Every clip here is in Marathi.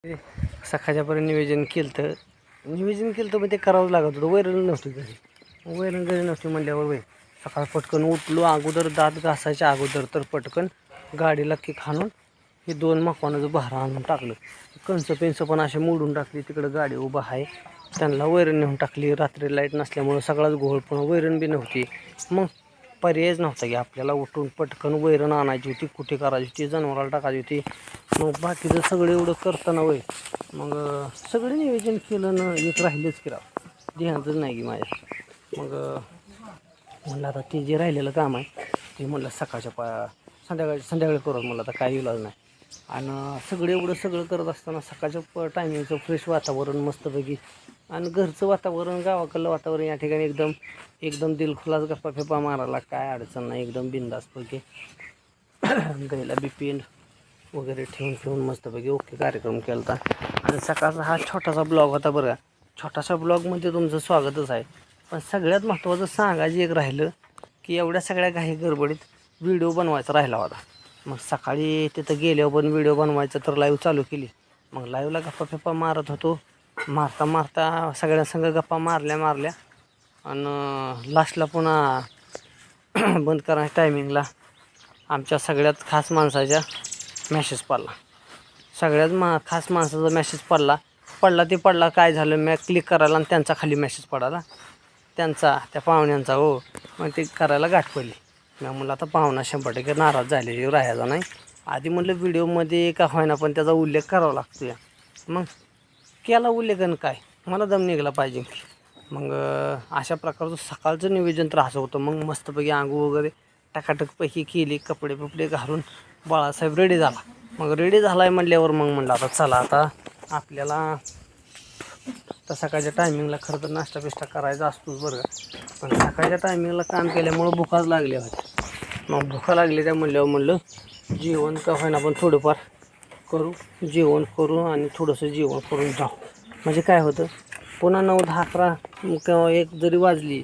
ते सकाळच्यापर्यंत नियोजन केलं तर मग ते करावं लागत होतं. वैरण नव्हती म्हणल्यावर सकाळ पटकन उठलो, अगोदर दात घासायच्या अगोदर तर पटकन गाडीला किक हाणून हे 2 मकवानाचं भारा आणून टाकलं. कणसं पण असे मोडून टाकली. तिकडं गाडी उभा आहे, त्यांना वैरण नेऊन टाकली. रात्री लाईट नसल्यामुळं सगळाच घोळ, पण वैरण बी नव्हती. मग पर्यायच नव्हता की आपल्याला उठून पटकन वैरण आणायची होती, कुठे करायची होती, जनावराला टाकायची होती. मग बाकीचं सगळं एवढं करताना मग सगळं नियोजन केलं ना, एक राहिलंच की राव, ध्यानच नाही की माझ्या. मग म्हणलं आता ते जे राहिलेलं काम आहे ते म्हणलं संध्याकाळी करू. म्हणलं आता काही इलाज नाही. आणि सगळं करत असताना सकाळच्या टायमिंगचं फ्रेश वातावरण मस्तपैकी, आणि घरचं वातावरण, गावाकडलं वातावरण या ठिकाणी एकदम दिलखुलास गप्पा फेप्पा मारायला काय अडचण नाही, एकदम बिंदासपैकी. गाईला बी पेंड वगैरे ठेवून मस्तपैकी ओके कार्यक्रम केला होता. आणि सकाळचा हा छोटासा ब्लॉग होता बरं. छोटासा ब्लॉगमध्ये तुमचं स्वागतच आहे. पण सगळ्यात महत्त्वाचं सांगायचं एक राहिलं की एवढ्या सगळ्या घाई गडबडीत व्हिडिओ बनवायचा राहिला होता. मग सकाळी तिथं गेल्यावर पण व्हिडिओ बनवायचं तर लाईव्ह चालू केली. मग लाईव्हला गप्पा फेप्पा मारत होतो. मारता सगळ्यांसंग गप्पा मारल्या आणि लास्टला पुन्हा बंद करायच्या टायमिंगला आमच्या सगळ्यात खास माणसाच्या मॅसेज पडला. खास माणसाचा मॅसेज पडला काय झालं, मी क्लिक करायला आणि त्यांचा खाली मॅसेज पडाला, त्या पाहुण्यांचा. हो, मग ते करायला गाठ पडली. मी म्हणलं आता पाहुणा 100% नाराज झाले, राहायचा नाही. आधी म्हटलं व्हिडिओमध्ये का होईना पण त्याचा उल्लेख करावा लागतो या. मग केला उल्लेखन, काय मला दम निघाला पाहिजे. मग अशा प्रकारचं सकाळचं नियोजन तर असं होतं. मग मस्तपैकी आंघोळ वगैरे टकाटकपैकी केली, कपडे बिपडे घालून बाळासाहेब रेडी झाला. मग रेडी झाला आहे म्हटल्यावर मग म्हणलं आता चला, आता आपल्याला तर सकाळच्या टायमिंगला खरं तर नाश्ता बिष्टा करायचा असतोच बरं. पण सकाळच्या टायमिंगला काम केल्यामुळं भुकाच लागल्या होत्या. मग भुका लागली त्या म्हणलं जेवण का होईना पण थोडंफार जेवण करू आणि थोडंसं जेवण करून जाऊ. म्हणजे काय होतं, पुन्हा 9, 10, 11 किंवा 1 जरी वाजली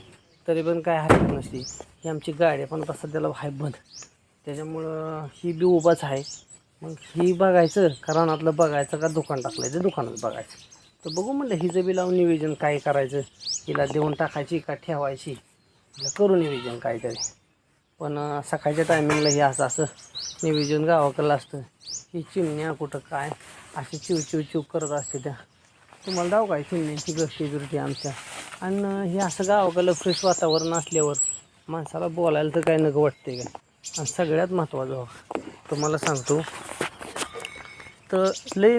तरी पण काय हरकत नसते. ही आमची गाडी पण तसं त्याला आहे बंद, त्याच्यामुळं ही बी उभाच आहे. मग ही बघायचं का रानातलं बघायचं का दुकान टाकलं ते दुकानात बघायचं. तर बघू म्हणलं हिचं बी लावून नियोजन काय करायचं, हिला देऊन टाकायची का ठेवायची, हिला करू नियोजन काहीतरी. पण सकाळच्या टायमिंगला हे असं नियोजन गावाकडलं असतं. ही चिमण्या कुठं काय अशी चिव करत असते. त्या तुम्हाला दाव काय चिमण्यांची गोष्टी आमच्या. आणि हे असं गावाकडलं फ्रेश वातावरण असल्यावर माणसाला बोलायला तर काय नको वाटते का. आणि सगळ्यात महत्त्वाचं तुम्हाला सांगतो, तर लई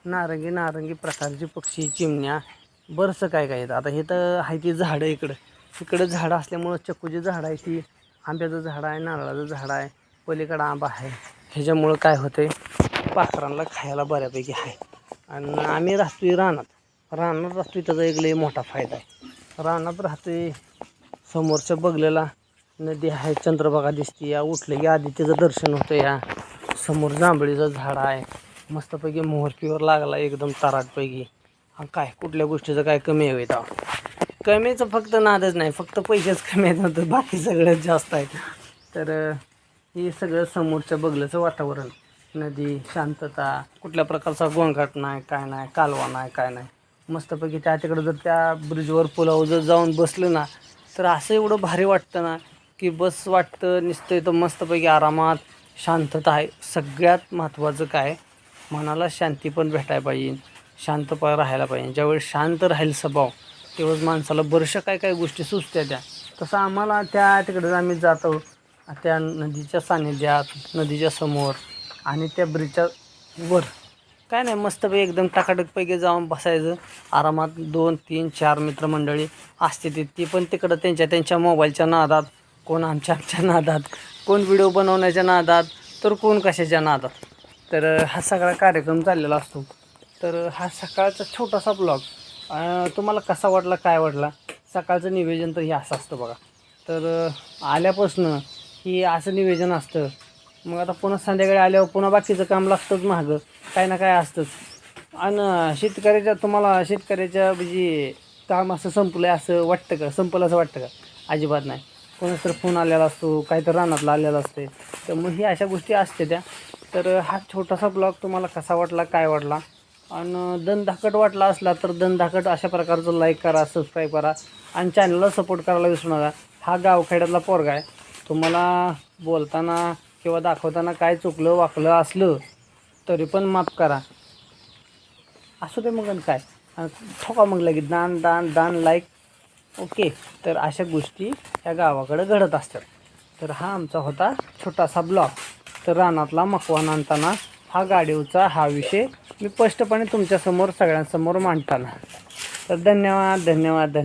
नारंगी प्रकारचे पक्षी, चिमण्या बरंचसं काय येतं. आता हे तर आहे ती झाडं, इकडं झाडं असल्यामुळं चिक्कूची झाडं आहे, ती आंब्याचं झाड आहे, नारळाचं झाड आहे, पलीकडं आंबा आहे. ह्याच्यामुळं काय होतं, पाखरांना खायला बऱ्यापैकी आहे. आणि आम्ही राहतोय रानात राहतोय, त्याचा एक लई मोठा फायदा आहे. रानात राहतोय, समोरच्या बगलेला नदी आहे, चंद्रभागा दिसते या, उठलं की आधी त्याचं दर्शन होतं या. समोर जांभळीचं झाड आहे, मस्तपैकी मोहर प्युअर लागला एकदम तराटपैकी. हा काय कुठल्या गोष्टीचं काय कमी आहे का? कमीचं फक्त नादच नाही, फक्त पैसेच कमी आहेत नंतर बाकी सगळ्यात जास्त आहे. तर हे सगळं समोरच्या बगल्याचं वातावरण, नदी, शांतता, कुठल्या प्रकारचा गोंगाट नाही, काय नाही, कालवा नाही, काय नाही. मस्तपैकी तिकडं जर त्या ब्रिजवर पुलावर जर जाऊन बसलं ना, तर असं एवढं भारी वाटतं ना की बस वाटतं नुसतं. तर मस्तपैकी आरामात शांतता आहे. सगळ्यात महत्त्वाचं काय, मनाला शांती पण भेटायला पाहिजे, शांतपणे राहायला पाहिजे. ज्यावेळेस शांत राहील स्वभाव, तेव्हाच माणसाला बऱ्याचशा काय गोष्टी सुचत्या त्या. तसं आम्हाला तिकडं आम्ही जातो त्या नदीच्या सान्निध्यात, नदीच्या समोर आणि त्या ब्रिजच्या वर काय नाही, मस्तपैकी एकदम टकाटकपैकी जाऊन बसायचं आरामात. 2, 3, 4 मित्रमंडळी असते ती पण तिकडं त्यांच्या मोबाईलच्या नादात, कोण आमच्या नादात, कोण व्हिडिओ बनवण्याच्या नादात, तर कोण कशाच्या नादात. तर हा सगळा कार्यक्रम चाललेला असतो. तर हा सकाळचा छोटासा ब्लॉग तुम्हाला कसा वाटला, काय वाटला. सकाळचं नियोजन तर हे असं असतं बघा. तर आल्यापासनं ही असं नियोजन असतं. मग आता पुन्हा संध्याकाळी आल्यावर पुन्हा बाकीचं काम लागतंच मागं, काय ना काय असतंच. आणि शेतकऱ्याच्या म्हणजे काम असं संपलं आहे असं वाटतं का, संपलं असं वाटतं का? अजिबात नाही. कोणाच तर फोन आलेला असतो, काहीतरी रानातला आलेला असते. त्यामुळे ही अशा गोष्टी असते त्या. तर हा छोटासा ब्लॉग तुम्हाला कसा वाटला, काय वाटला, आणि दणधाकट वाटला असला तर दणधाकट अशा प्रकारचं लाईक करा, सबस्क्राईब करा आणि चॅनलला सपोर्ट करायला विसरू नका. हा गावखेड्यातला पोरगा आहे. तुम्हाला बोलताना किंवा दाखवताना काय चुकलं वाकलं असलं तरी पण माफ करा. असू दे मग काय ठोका मग लगेच दान दान दान लाईक. ओके, तर अशा गोष्टी या गावाकडं घडत असतात. तर हा आमचा होता छोटासा ब्लॉग. तर रानातला मकवान आणताना हा गाडीवचा हा विषय मी स्पष्टपणे तुमच्यासमोर सगळ्यांसमोर मांडताना. तर धन्यवाद धन्यवाद धन्यवाद.